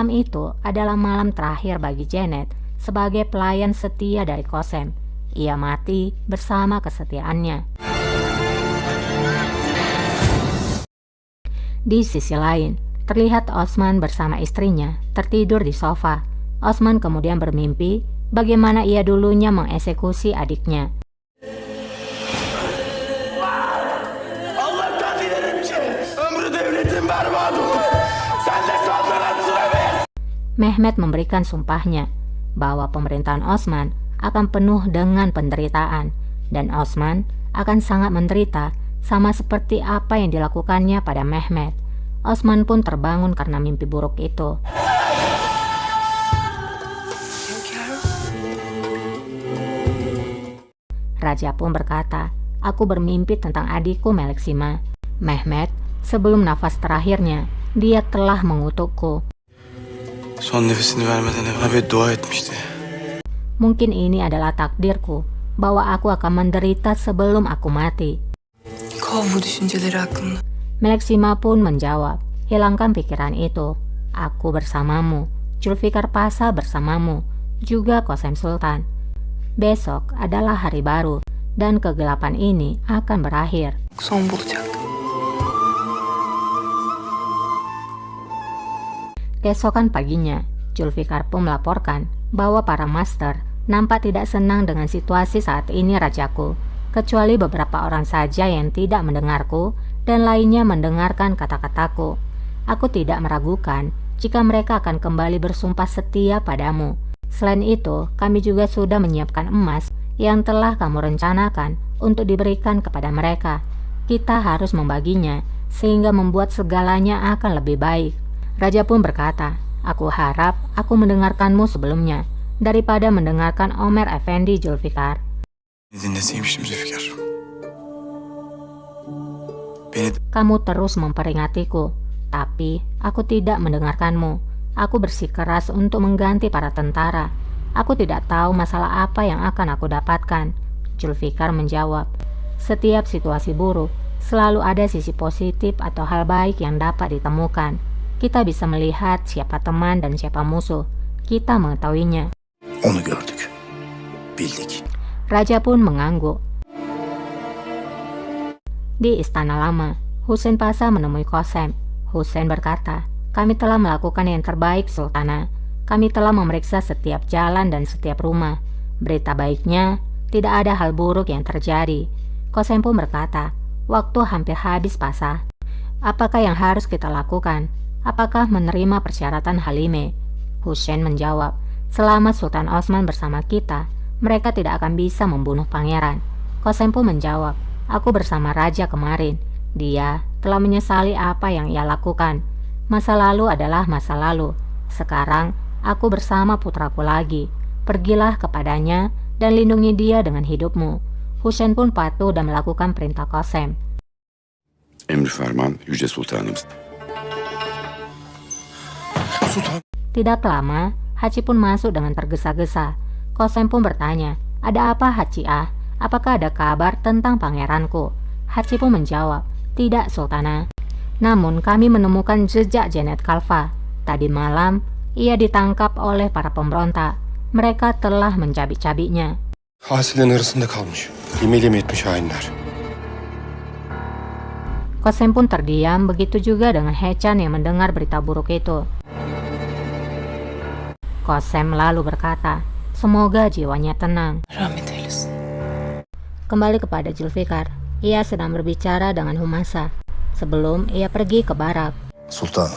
Malam itu adalah malam terakhir bagi Janet sebagai pelayan setia dari Qasem. Ia mati bersama kesetiaannya. Di sisi lain, terlihat Osman bersama istrinya tertidur di sofa. Osman kemudian bermimpi bagaimana ia dulunya mengeksekusi adiknya. Mehmet memberikan sumpahnya bahwa pemerintahan Osman akan penuh dengan penderitaan dan Osman akan sangat menderita sama seperti apa yang dilakukannya pada Mehmet. Osman pun terbangun karena mimpi buruk itu. Raja pun berkata, "Aku bermimpi tentang adikku Meleksima. Mehmet, sebelum nafas terakhirnya, dia telah mengutukku. Son nefesini vermeden evvel beddua etmişti. Mungkin ini adalah takdirku, bahwa aku akan menderita sebelum aku mati." Kov bu düşünceleri aklımda. Meleksima pun menjawab, "Hilangkan pikiran itu. Aku bersamamu, Zulfikar Pasha bersamamu, juga Qasem Sultan. Besok adalah hari baru, dan kegelapan ini akan berakhir." Son bulacak. Keesokan paginya, Zulfikar pun melaporkan bahwa para master nampak tidak senang dengan situasi saat ini rajaku, kecuali beberapa orang saja yang tidak mendengarku dan lainnya mendengarkan kata-kataku. Aku tidak meragukan jika mereka akan kembali bersumpah setia padamu. Selain itu, kami juga sudah menyiapkan emas yang telah kamu rencanakan untuk diberikan kepada mereka. Kita harus membaginya sehingga membuat segalanya akan lebih baik. Raja pun berkata, "Aku harap aku mendengarkanmu sebelumnya daripada mendengarkan Ömer Efendi Zulfikar." Dinleseymişim Zülfikar. Kamu terus memperingatiku, tapi aku tidak mendengarkanmu. Aku bersikeras untuk mengganti para tentara. Aku tidak tahu masalah apa yang akan aku dapatkan. Zulfikar menjawab, "Setiap situasi buruk, selalu ada sisi positif atau hal baik yang dapat ditemukan. Kita bisa melihat siapa teman dan siapa musuh. Kita mengetahuinya." Onu gördük. Bildik. Raja pun mengangguk. Di Istana Lama, Husein Pasha menemui Qasem. Husein berkata, "Kami telah melakukan yang terbaik, Sultana. Kami telah memeriksa setiap jalan dan setiap rumah. Berita baiknya, tidak ada hal buruk yang terjadi." Qasem pun berkata, "Waktu hampir habis, Pasha. Apakah yang harus kita lakukan? Apakah menerima persyaratan Halime?" Husein menjawab, "Selama Sultan Osman bersama kita, mereka tidak akan bisa membunuh pangeran." Qasem pun menjawab, "Aku bersama raja kemarin. Dia telah menyesali apa yang ia lakukan. Masa lalu adalah masa lalu. Sekarang aku bersama putraku lagi. Pergilah kepadanya dan lindungi dia dengan hidupmu." Husein pun patuh dan melakukan perintah Qasem. Emri ferman Yüce Sultanımız. Sultan. Tidak lama, Haci pun masuk dengan tergesa-gesa. Qasem pun bertanya, "Ada apa, Haci Ah? Apakah ada kabar tentang pangeranku?" Haci pun menjawab, "Tidak, Sultana. Namun kami menemukan jejak Janet Kalfa. Tadi malam, ia ditangkap oleh para pemberontak. Mereka telah mencabik-cabiknya." Hasillerin arasında kalmış. Yemeğiyle mi etmiş hainler? Qasem pun terdiam, begitu juga dengan Hechan yang mendengar berita buruk itu. Qasem lalu berkata, "Semoga jiwanya tenang." Rahmet eylesin. Kembali kepada Zulfikar, ia sedang berbicara dengan Humasa sebelum ia pergi ke barak. Sultan.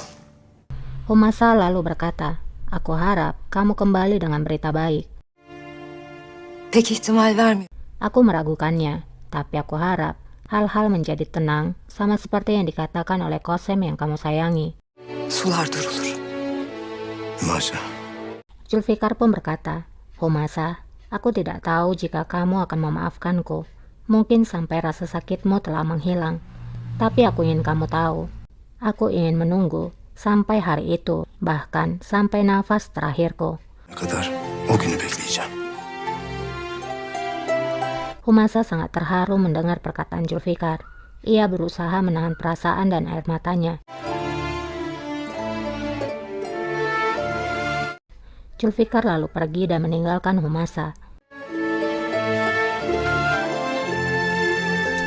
Humasa lalu berkata, "Aku harap kamu kembali dengan berita baik." Pek ihtimal vermiyor. Aku meragukannya, tapi aku harap hal-hal menjadi tenang sama seperti yang dikatakan oleh Qasem yang kamu sayangi. Sular durulur. Masa. Zulfikar pun berkata, "Humasa, aku tidak tahu jika kamu akan memaafkanku. Mungkin sampai rasa sakitmu telah menghilang. Tapi aku ingin kamu tahu. Aku ingin menunggu sampai hari itu, bahkan sampai nafas terakhirku." Ne kadar o günü bekleyeceğim. Humasa sangat terharu mendengar perkataan Zulfikar. Ia berusaha menahan perasaan dan air matanya. Zulfikar lalu pergi dan meninggalkan Humasa.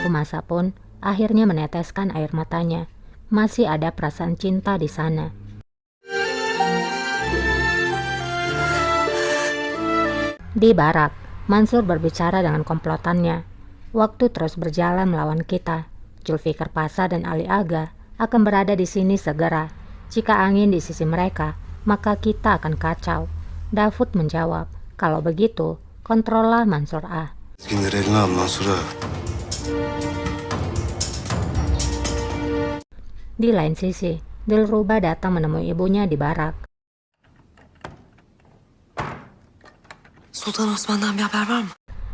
Humasa pun akhirnya meneteskan air matanya. Masih ada perasaan cinta di sana. Di barak, Mansur berbicara dengan komplotannya. Waktu terus berjalan melawan kita. Zulfikar Pasa dan Ali Aga akan berada di sini segera. Jika angin di sisi mereka, maka kita akan kacau. Davud menjawab, kalau begitu, kontrollah Mansur A. Skindir eline al Mansur'a. Di lain sisi, Dilruba datang menemui ibunya di barak. Sultan Osman'dan bir haber var mı?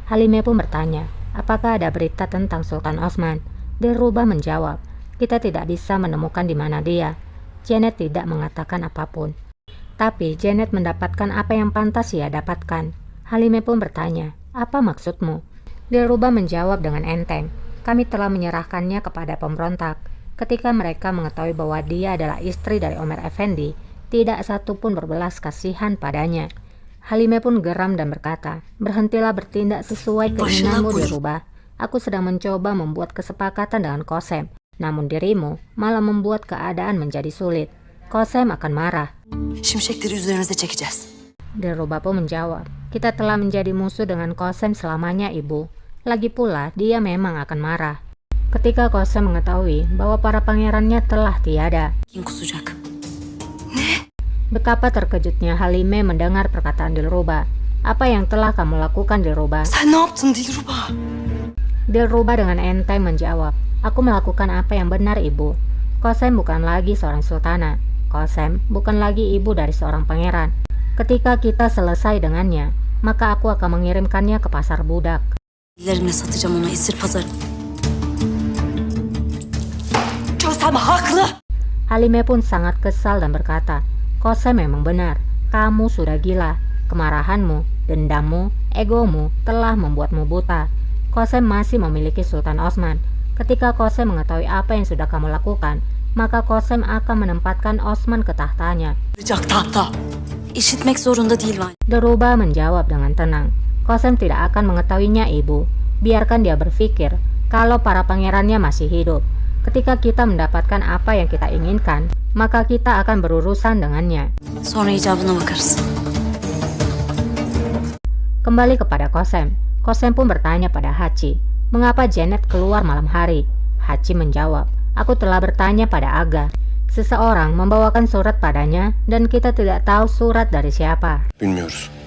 Halime pun bertanya, apakah ada berita tentang Sultan Osman? Dilruba menjawab, kita tidak bisa menemukan di mana dia. Janet tidak mengatakan apapun. Tapi Janet mendapatkan apa yang pantas ia dapatkan. Halime pun bertanya, apa maksudmu? Dilruba menjawab dengan enteng, kami telah menyerahkannya kepada pemberontak. Ketika mereka mengetahui bahwa dia adalah istri dari Omer Effendi, tidak satu pun berbelas kasihan padanya. Halime pun geram dan berkata, berhentilah bertindak sesuai keinginanmu Dilruba. Aku sedang mencoba membuat kesepakatan dengan Kosem, namun dirimu malah membuat keadaan menjadi sulit. Kosem akan marah. Şimşekleri üzerinize çekeceğiz. Dilruba pun menjawab, kita telah menjadi musuh dengan Kosem selamanya ibu. Lagi pula dia memang akan marah. Ketika Kosem mengetahui bahwa para pangerannya telah tiada, Kin kusacak. betapa terkejutnya Halime mendengar perkataan Dilruba. Apa yang telah kamu lakukan Dilruba? Sen ne yaptın Dilruba? Dilruba dengan enteng menjawab, aku melakukan apa yang benar ibu. Kosem bukan lagi seorang sultana. Kosem bukan lagi ibu dari seorang pangeran. Ketika kita selesai dengannya, maka aku akan mengirimkannya ke pasar budak. Ellerimle satacağım onu esir pazarı. Kosem haklı. Halime pun sangat kesal dan berkata, Kosem memang benar, kamu sudah gila. Kemarahanmu, dendammu, egomu telah membuatmu buta. Kosem masih memiliki Sultan Osman. Ketika Kosem mengetahui apa yang sudah kamu lakukan, maka Kosem akan menempatkan Osman ke tahtanya. Alacak tahta. İşitmek zorunda değil var. Dilruba menjawab dengan tenang, Kosem tidak akan mengetahuinya ibu. Biarkan dia berpikir kalau para pangerannya masih hidup. Ketika kita mendapatkan apa yang kita inginkan, maka kita akan berurusan dengannya. Sonra icabına bakarız. Kembali kepada Kosem. Kosem pun bertanya pada Hachi, mengapa Janet keluar malam hari? Hachi menjawab, aku telah bertanya pada Aga. Seseorang membawakan surat padanya dan kita tidak tahu surat dari siapa. Bilmiyoruz.